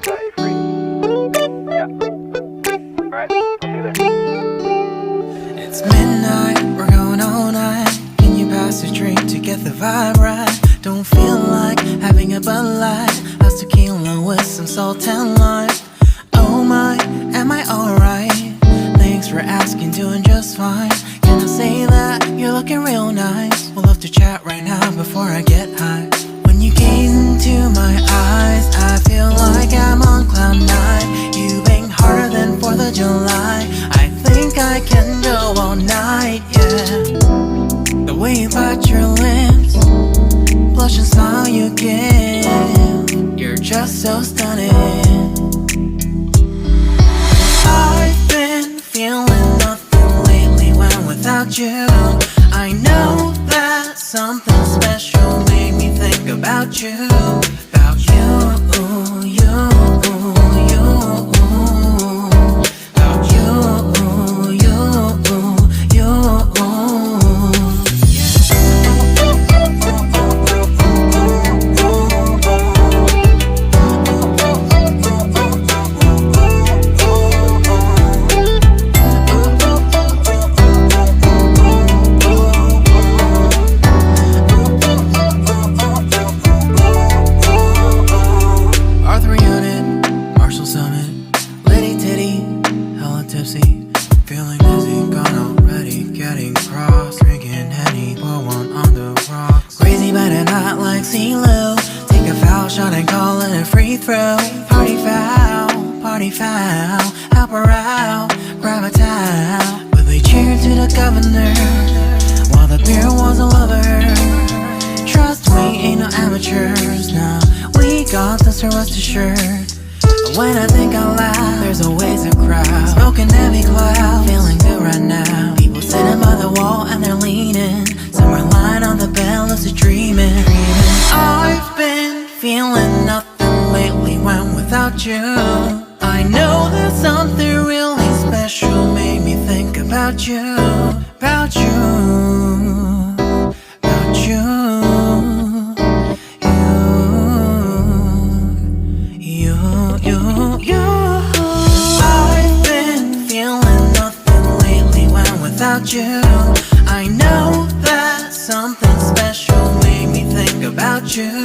set you free. Yeah. Alright, let's do this. It's midnight, we're going all night. Can you pass a drink to get the vibe right? Don't feel like having a Bud Light. How's tequila with some salt and lime? Oh my, am I alright? Thanks for asking, doing just fine. Can I say that you're looking real nice? We'll love to chat right now before I get high. When you gaze into my eyes, I feel like I'm on cloud nine. You bang harder than 4th of July. I think I can go all night, yeah. The way you bite your lips, blush and smile you give, you're just so stunning. I've been feeling nothing lately when without you. I know that something special made me think about you. About you, you, you. About you, you, you. Feeling dizzy, gone already, getting cross. Drinking Henny, pour one on the rocks. Crazy but not like CeeLo. Take a foul shot and call it a free throw. Party foul, help her out, grab a towel. But they cheered to the governor, while the beer was a lover. Trust me, ain't no amateurs, now we got this, so rest assured. When I think out loud, there's always a crowd. Smoking heavy cloud, feeling good right now. People sitting by the wall and they're leaning. Some are lying on the bed, lucid dreaming. I've been feeling nothing lately when without you. I know that something really special made me think about you. About you. About you. I've been feeling nothing lately when without you. I know that something special made me think about you.